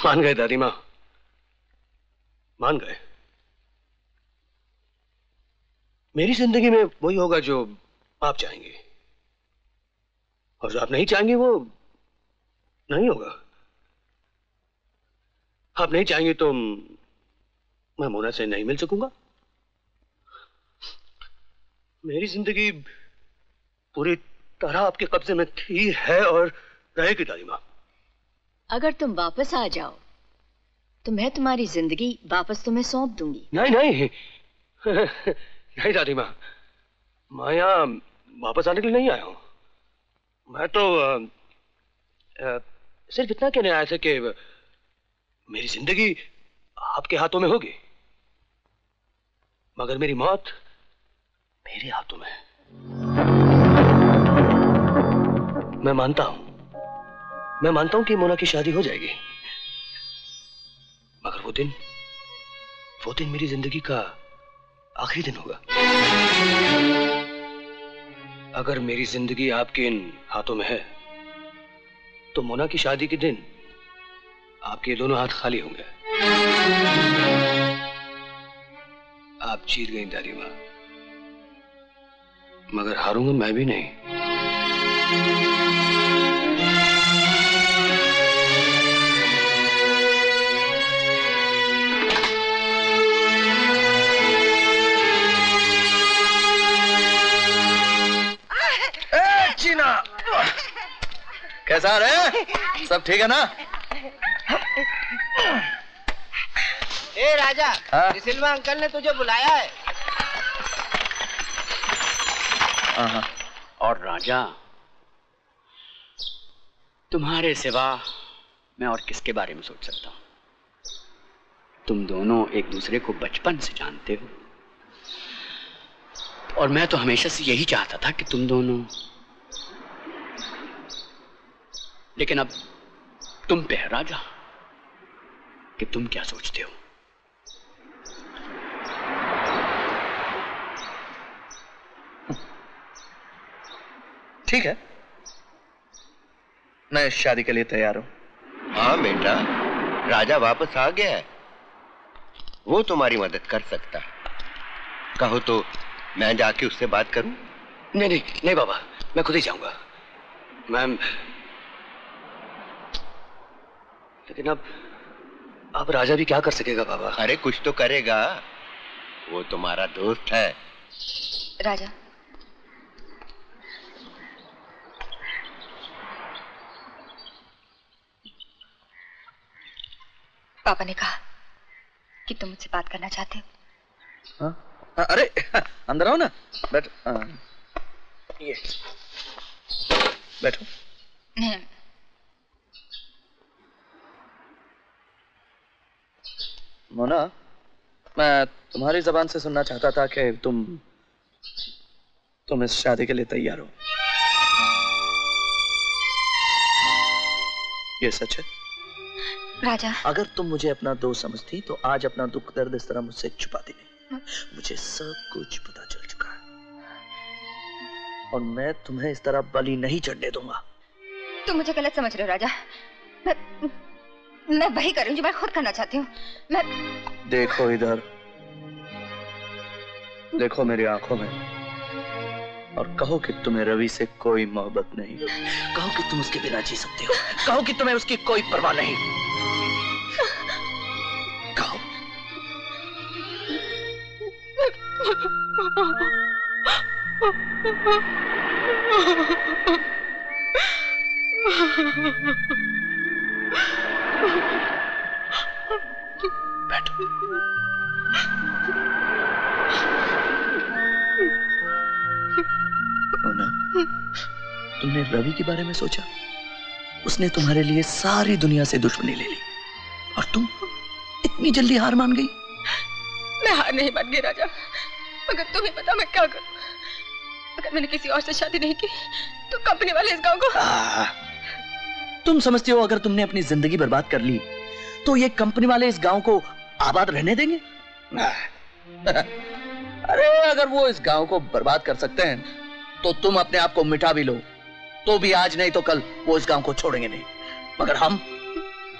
मान गए दादी माँ, मान गए। मेरी जिंदगी में वही होगा जो आप चाहेंगे, और जो आप नहीं चाहेंगे वो नहीं होगा। आप नहीं चाहेंगे तो मैं मोना से नहीं मिल सकूंगा। मेरी जिंदगी पूरी तरह आपके कब्जे में थी, है और रहेगी दादी माँ। अगर तुम वापस आ जाओ तो मैं तुम्हारी जिंदगी वापस तुम्हें सौंप दूंगी। नहीं नहीं नहीं दादी माँ, मैं यहाँ वापस आने के लिए नहीं आया हूँ। मैं तो सिर्फ इतना कहने आया था कि मेरी जिंदगी आपके हाथों में होगी, मगर मेरी मौत मेरे हाथों में है। मैं मानता हूं कि मोना की शादी हो जाएगी, मगर वो दिन मेरी जिंदगी का आखिरी दिन होगा। अगर मेरी जिंदगी आपके इन हाथों में है तो मोना की शादी के दिन आपके दोनों हाथ खाली होंगे। आप जीत गई दादी माँ, मगर हारूंगा मैं भी नहीं। चीना, कैसा रे? सब ठीक है ना? ए राजा, सिल्वा अंकल ने तुझे बुलाया है। और राजा, तुम्हारे सिवा मैं और किसके बारे में सोच सकता हूं? तुम दोनों एक दूसरे को बचपन से जानते हो, और मैं तो हमेशा से यही चाहता था कि तुम दोनों, लेकिन अब तुम पे है राजा कि तुम क्या सोचते हो। ठीक है, मैं इस शादी के लिए तैयार हूं। हाँ बेटा, राजा वापस आ गया है, वो तुम्हारी मदद कर सकता है। कहो तो मैं जाके उससे बात करूं? नहीं नहीं नहीं बाबा, मैं खुद ही जाऊंगा। मैम, लेकिन अब राजा भी क्या कर सकेगा बाबा? अरे कुछ तो करेगा, वो तुम्हारा दोस्त है। राजा, पापा ने कहा कि तुम मुझसे बात करना चाहते हो। हाँ? अरे अंदर आओ ना, बैठो। ये बैठो। मोना, मैं तुम्हारी जबान से सुनना चाहता था कि तुम इस शादी के लिए तैयार हो। ये सच है? राजा, अगर तुम मुझे अपना दोस्त समझती तो आज अपना दुख दर्द इस तरह मुझसे छुपाती नहीं। मुझे सब कुछ पता चल चुका है, और मैं तुम्हें इस तरह बलि नहीं चढ़ने दूंगा। तुम मुझे गलत समझ रहे हो राजा। मैं वही करूं जो मैं खुद करना चाहती हूँ। देखो इधर, देखो मेरी आंखों में, और कहो कि तुम्हें रवि से कोई मोहब्बत नहीं। कहो कि तुम उसके बिना जी सकते हो। कहो कि तुम्हें उसकी कोई परवाह नहीं। कहो। बैठो। मोना, तुमने रवि के बारे में सोचा? उसने तुम्हारे लिए सारी दुनिया से दुश्मनी ले ली, और तुम इतनी जल्दी हार मान गई। मैं हार नहीं मान गई राजा, मगर तुम्हें पता मैं क्या करूं? अगर मैंने किसी और से शादी नहीं की तो कंपनी वाले इस गांव को तुम समझती हो अगर तुमने अपनी जिंदगी बर्बाद कर ली तो ये कंपनी वाले इस गांव को आबाद रहने देंगे? अरे अगर वो इस गांव को बर्बाद कर सकते हैं तो तुम अपने आप को मिटा भी लो तो भी आज नहीं तो कल वो इस गांव को छोड़ेंगे नहीं, मगर हम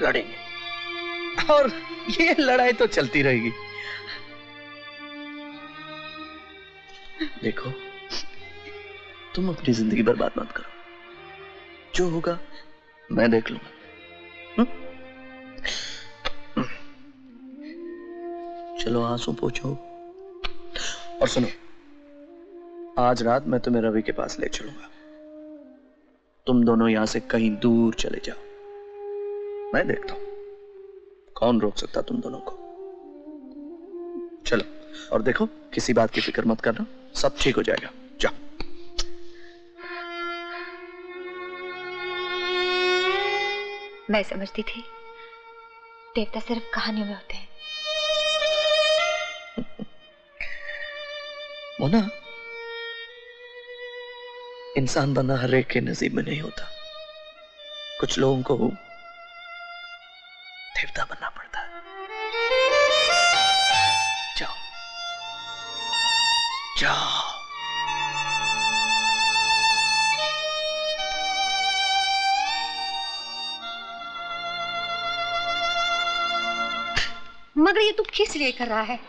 लड़ेंगे। और ये लड़ाई तो चलती रहेगी। देखो, तुम अपनी जिंदगी बर्बाद मत करो। जो होगा मैं देख लूंगा। चलो आंसू पोंछो और सुनो, आज रात मैं तुम्हें रवि के पास ले चलूंगा। तुम दोनों यहां से कहीं दूर चले जाओ। मैं देखता हूं कौन रोक सकता तुम दोनों को। चलो, और देखो किसी बात की फिक्र मत करना, सब ठीक हो जाएगा। जाओ। मैं समझती थी देवता सिर्फ कहानियों में होते हैं। मोना, इंसान बनना हर एक के नसीब में नहीं होता। कुछ लोगों को देवता बनना पड़ता है। जाओ जाओ। मगर ये तू किस लिए कर रहा है?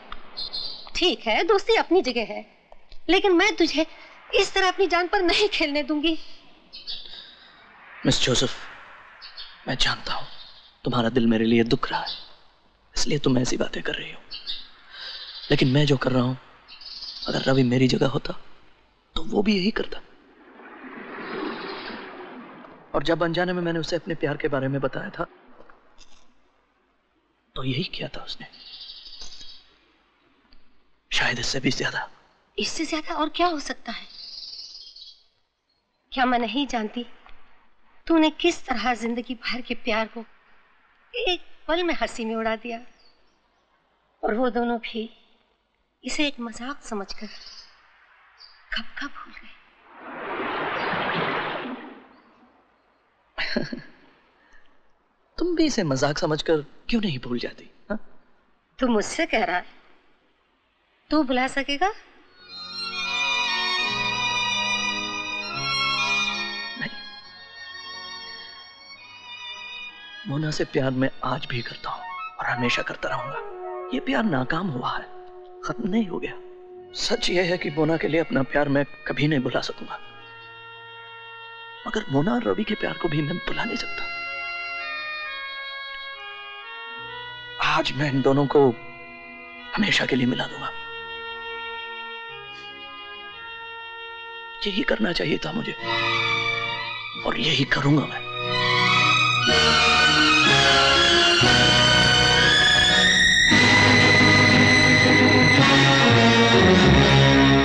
ठीक है, दोस्ती अपनी जगह है, लेकिन मैं तुझे इस तरह अपनी जान पर नहीं खेलने दूंगी। मिस जोसेफ, मैं जानता हूं तुम्हारा दिल मेरे लिए दुख रहा है, इसलिए तुम ऐसी बातें कर रही हो। लेकिन मैं जो कर रहा हूं, अगर रवि मेरी जगह होता तो वो भी यही करता। और जब अनजाने में मैंने उसे अपने प्यार के बारे में बताया था तो यही किया था उसने। शायद इससे भी ज्यादा। इससे ज्यादा और क्या हो सकता है? क्या मैं नहीं जानती तूने किस तरह जिंदगी भर के प्यार को एक पल में हंसी में उड़ा दिया, और वो दोनों भी इसे एक मजाक समझकर कब कब भूल गए। तुम भी इसे मजाक समझकर क्यों नहीं भूल जाती? हा? तू मुझसे कह रहा है तू बुला सकेगा? नहीं। मोना से प्यार मैं आज भी करता हूं और हमेशा करता रहूंगा। ये प्यार नाकाम हुआ है, खत्म नहीं हो गया। सच यह है कि मोना के लिए अपना प्यार मैं कभी नहीं भुला सकूंगा, मगर मोना और रवि के प्यार को भी मैं भुला नहीं सकता। आज मैं इन दोनों को हमेशा के लिए मिला दूंगा। यही करना चाहिए था मुझे, और यही करूंगा मैं।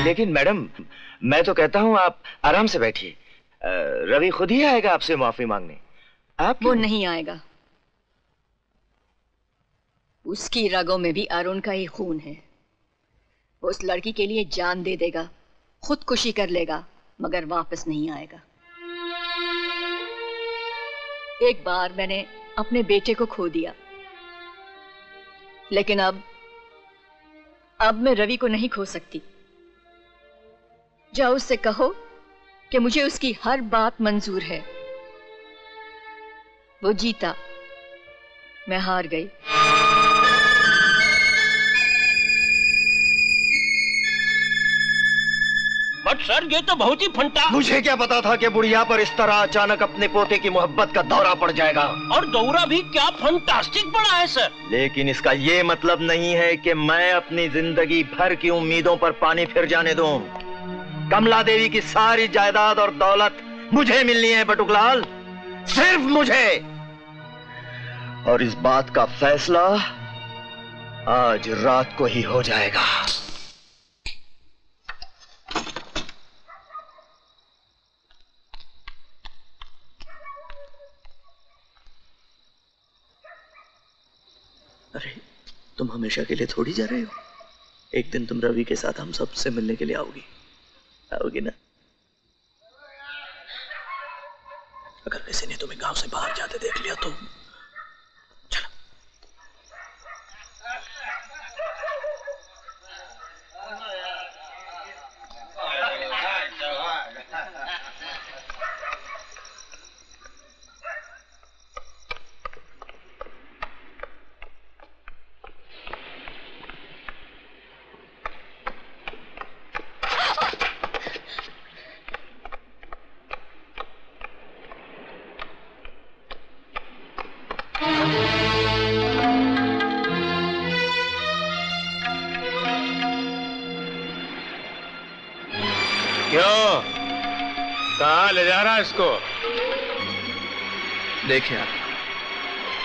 लेकिन मैडम, मैं तो कहता हूं आप आराम से बैठिए। रवि खुद ही आएगा आपसे माफी मांगने। आप वो नहीं आएगा। उसकी रगों में भी अरुण का ही खून है। वो उस लड़की के लिए जान दे देगा, खुदकुशी कर लेगा, मगर वापस नहीं आएगा। एक बार मैंने अपने बेटे को खो दिया, लेकिन अब मैं रवि को नहीं खो सकती। जाओ उससे कहो कि मुझे उसकी हर बात मंजूर है। वो जीता, मैं हार गई। बट सर, ये तो बहुत ही फंटा। मुझे क्या पता था कि बुढ़िया पर इस तरह अचानक अपने पोते की मोहब्बत का दौरा पड़ जाएगा। और दौरा भी क्या फंटास्टिक पड़ा है सर। लेकिन इसका ये मतलब नहीं है कि मैं अपनी जिंदगी भर की उम्मीदों पर पानी फिर जाने दूं। कमला देवी की सारी जायदाद और दौलत मुझे मिलनी है बटुकलाल, सिर्फ मुझे। और इस बात का फैसला आज रात को ही हो जाएगा। अरे, तुम हमेशा के लिए थोड़ी जा रहे हो। एक दिन तुम रवि के साथ हम सबसे मिलने के लिए आओगी ना? अगर किसी ने तुम्हें गांव से बाहर जाते देख लिया तो चलो। क्यों? कहाँ ले जा रहा है इसको? देखिए आप,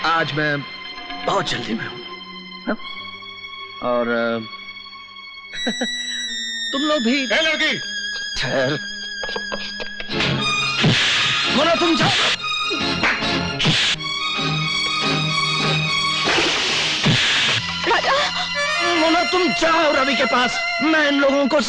आज मैं बहुत जल्दी में हूं और तुम लोग भी। ए लड़की, ठहर। मोना तुम जाओ। राजा। मोना तुम जाओ रवि के पास, मैं इन लोगों को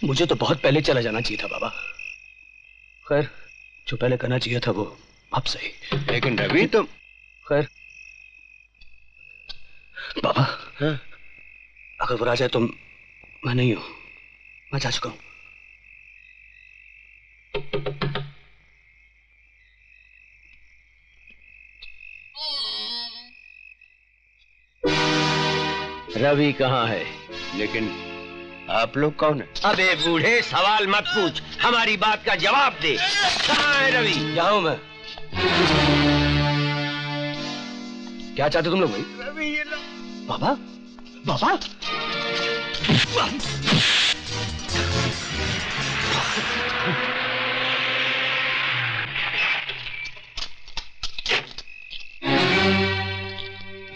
मुझे तो बहुत पहले चला जाना चाहिए था बाबा। खैर, जो पहले करना चाहिए था वो अब सही। लेकिन रवि तुम। खैर बाबा, अगर वो राजा है तो मैं नहीं हूं, मैं जा चुका हूं। रवि कहाँ है? लेकिन आप लोग कौन है? अबे बूढ़े, सवाल मत पूछ, हमारी बात का जवाब दे। कहाँ है रवि? यहाँ हूं मैं। क्या चाहते तुम लोग भाई? रवि ये लो। बाबा, बाबा,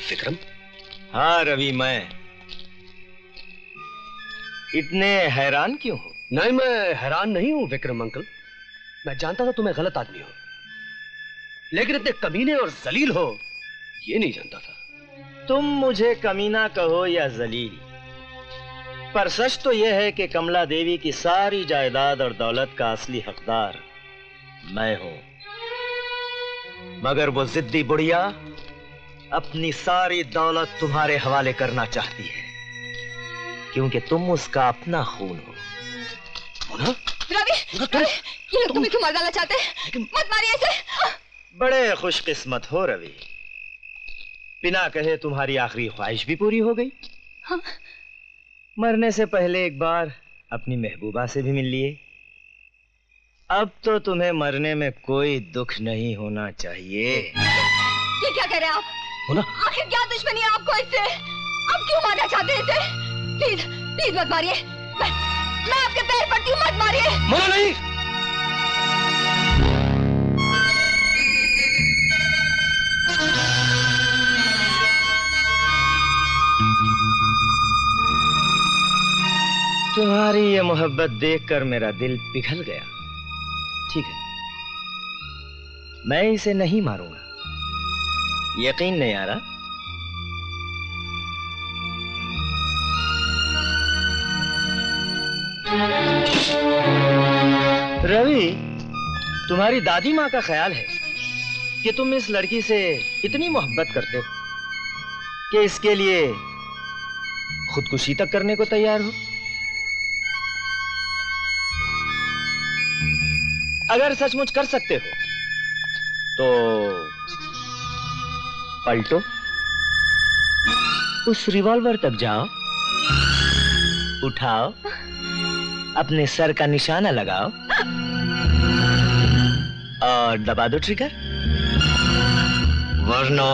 विक्रम। हाँ रवि, मैं। इतने हैरान क्यों हो? नहीं, मैं हैरान नहीं हूं विक्रम अंकल। मैं जानता था तुम्हें गलत आदमी हो, लेकिन इतने कमीने और जलील हो ये नहीं जानता था। तुम मुझे कमीना कहो या जलील, पर सच तो यह है कि कमला देवी की सारी जायदाद और दौलत का असली हकदार मैं हूं। मगर वो जिद्दी बुढ़िया अपनी सारी दौलत तुम्हारे हवाले करना चाहती है, क्योंकि तुम उसका अपना खून हो। रवि, रवि, ये लोग तुम्हें क्यों मार डालना चाहते हैं? मत मारिए इसे। बड़े खुशकिस्मत हो रवि, बिना कहे तुम्हारी आखिरी ख्वाहिश भी पूरी हो गई। हाँ। मरने से पहले एक बार अपनी महबूबा से भी मिल लिए। अब तो तुम्हें मरने में कोई दुख नहीं होना चाहिए। ये क्या कह रहे हैं आप? आखिर क्या दुश्मनी है आपको इससे? आप क्यों मारना चाहते हैं इसे? प्लीज, प्लीज मत मारिए। मैं आपके पैर पड़ती हूँ, मत मारिए। मोना नहीं। तुम्हारी ये मोहब्बत देखकर मेरा दिल पिघल गया। ठीक है, मैं इसे नहीं मारूंगा। यकीन नहीं आ रहा? रवि, तुम्हारी दादी माँ का ख्याल है कि तुम इस लड़की से इतनी मोहब्बत करते हो कि इसके लिए खुदकुशी तक करने को तैयार हो। अगर सचमुच कर सकते हो तो पलटो, उस रिवॉल्वर तक जाओ, उठाओ, अपने सर का निशाना लगाओ और दबा दो ट्रिगर, वरना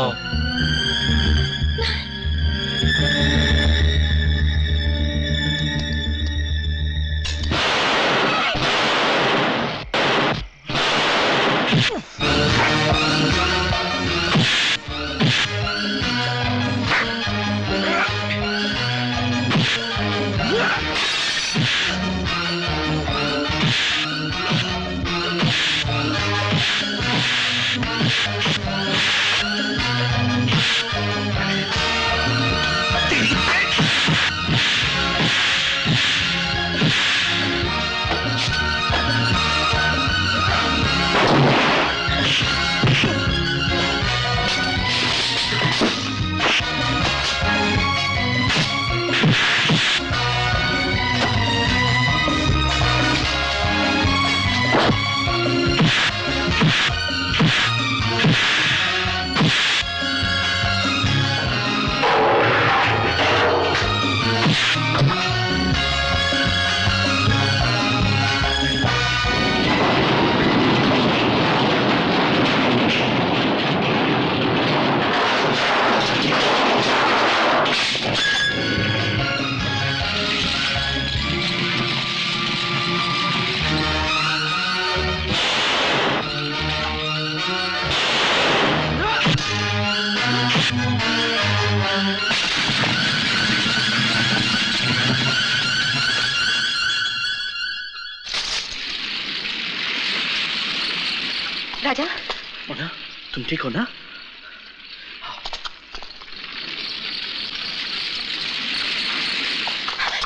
ठीक हो ना?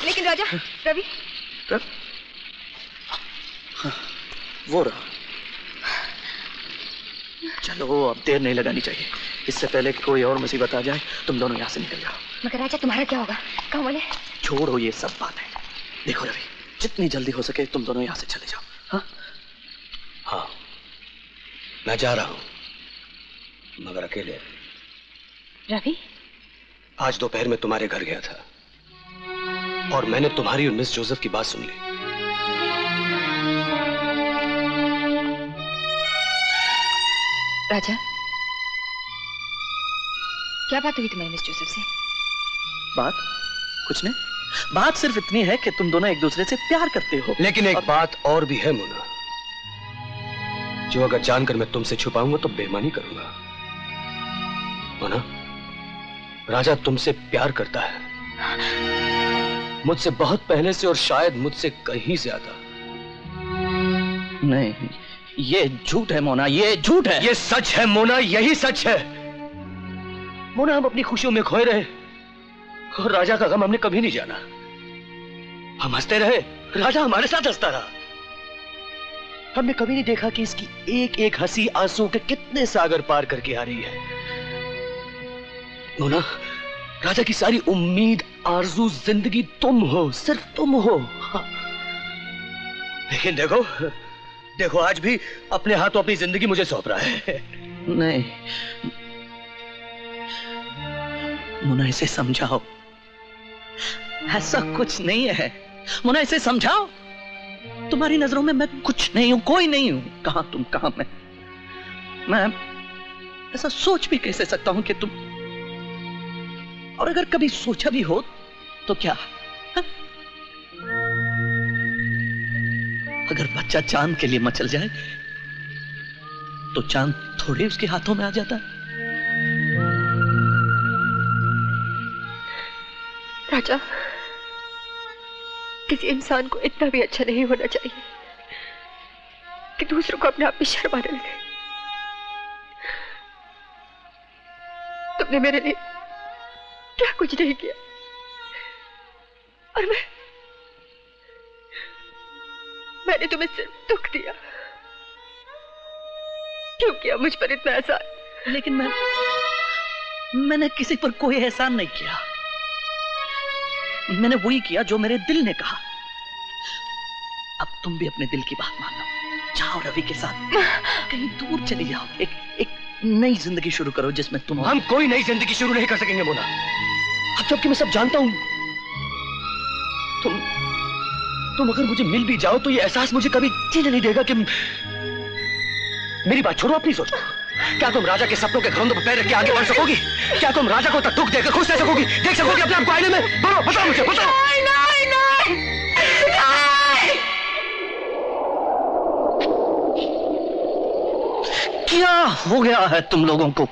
लेकिन राजा, रवि वो रहा। चलो अब देर नहीं लगानी चाहिए, इससे पहले कि कोई और मुसीबत आ जाए। तुम दोनों यहाँ से निकल जाओ। मगर राजा तुम्हारा क्या होगा? कहाँ वाले? छोड़ो ये सब बातें। देखो रवि, जितनी जल्दी हो सके तुम दोनों यहाँ से चले जाओ। हाँ हाँ, मैं जा रहा हूँ, मगर अकेले। रवि, आज दोपहर में तुम्हारे घर गया था और मैंने तुम्हारी और मिस जोसेफ की बात सुन ली। राजा, क्या बात हुई तुम्हारी मिस जोसेफ से? बात कुछ नहीं, बात सिर्फ इतनी है कि तुम दोनों एक दूसरे से प्यार करते हो। लेकिन एक बात और भी है मोना, जो अगर जानकर मैं तुमसे छुपाऊंगा तो बेईमानी करूंगा। मोना, राजा तुमसे प्यार करता है, मुझसे बहुत पहले से और शायद मुझसे कहीं ज्यादा। नहीं, ये झूठ है मोना, ये झूठ है। ये सच है मोना, यही सच है। मोना, हम अपनी खुशियों में खोए रहे और राजा का गम हमने कभी नहीं जाना। हम हंसते रहे, राजा हमारे साथ हंसता रहा। हमने कभी नहीं देखा कि इसकी एक एक हंसी आंसू के कितने सागर पार करके आ रही है। मोना, राजा की सारी उम्मीद, आरजू, जिंदगी तुम हो, सिर्फ तुम हो। हाँ। लेकिन देखो देखो, आज भी अपने हाथों अपनी जिंदगी मुझे सौंप रहा है। नहीं मुन्ना, इसे समझाओ, ऐसा कुछ नहीं है। मुन्ना, इसे समझाओ। तुम्हारी नजरों में मैं कुछ नहीं हूं, कोई नहीं हूं। कहां तुम, कहां मैं ऐसा सोच भी कैसे सकता हूं कि तुम, और अगर कभी सोचा भी हो तो क्या? हा? अगर बच्चा चांद के लिए मचल जाए तो चांद थोड़े उसके हाथों में आ जाता है। राजा, किसी इंसान को इतना भी अच्छा नहीं होना चाहिए कि दूसरों को अपने आप में शर्माने लगे। तुमने मेरे लिए क्या कुछ नहीं किया और मैंने तुम्हें सिर्फ दुख दिया। क्यों किया मुझ पर इतना एहसान? लेकिन मैंने किसी पर कोई एहसान नहीं किया। मैंने वही किया जो मेरे दिल ने कहा। अब तुम भी अपने दिल की बात मान लो, जाओ रवि के साथ कहीं दूर चली जाओ, एक नई जिंदगी शुरू करो जिसमें तुम। हम कोई नई जिंदगी शुरू नहीं कर सकेंगे मोना। अब जबकि मैं सब जानता हूं, तुम अगर मुझे मिल भी जाओ तो ये एहसास मुझे कभी जीने नहीं देगा कि मेरी बात छोड़ो, अपनी सोचो। क्या तुम राजा के सपनों के घरोंदों पर पैर रख के आगे बढ़ सकोगी? क्या तुम राजा को तक दुख देकर खुश रह सकोगी? देख सकोगी अपने आप को आईने में? बोलो, बताओ मुझे, बताओ। नहीं, नहीं, नहीं, नहीं। क्या हो गया है तुम लोगों को?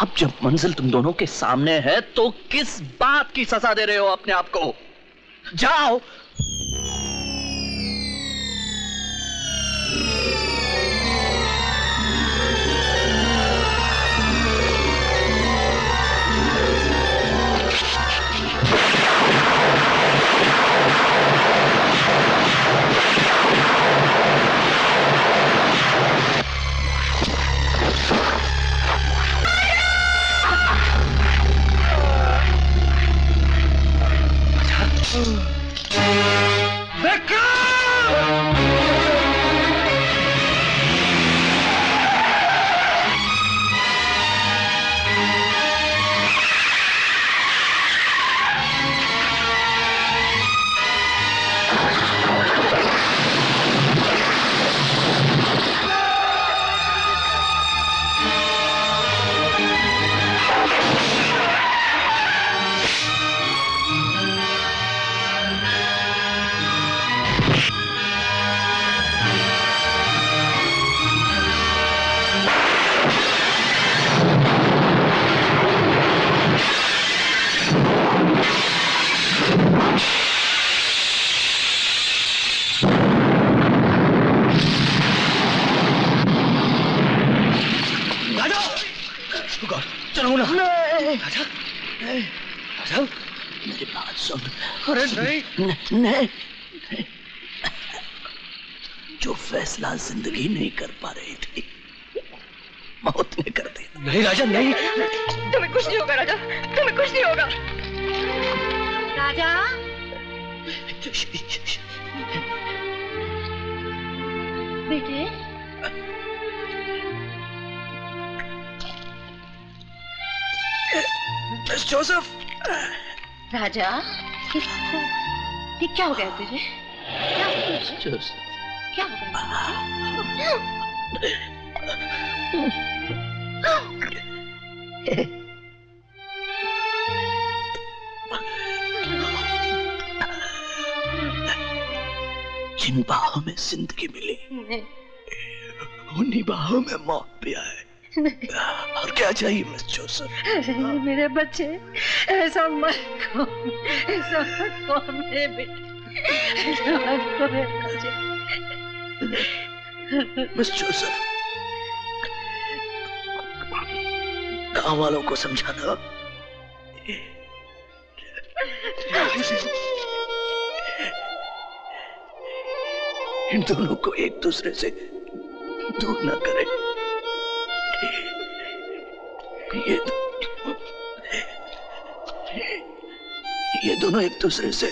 अब जब मंजिल तुम दोनों के सामने है तो किस बात की सजा दे रहे हो अपने आप को? जाओ। गौर चलो मुन्ना। नहीं राजा राजा मेरी बात सुन। अरे नहीं नहीं जो फैसला जिंदगी नहीं कर पा रही थी मौत ने कर दिया। नहीं राजा नहीं, तुम्हें कुछ नहीं होगा राजा, तुम्हें कुछ नहीं होगा। राजा बेटे मिस जोसेफ। राजा ये क्या हो गया तुझे? क्या हो गया? जोसेफ क्या हो गया? जिन बाहों में जिंदगी मिली उन्हीं बाहों में मौत भी आए। और क्या चाहिए मिस जोसेफ? मेरे बच्चे ऐसा मत करो, ऐसा मत करो मेरे बेटे, ऐसा मत करो मेरे बच्चे। मिस जोसेफ गांव वालों को समझाना इन दोनों को एक दूसरे से दूर ना करें। ये दोनों एक दूसरे से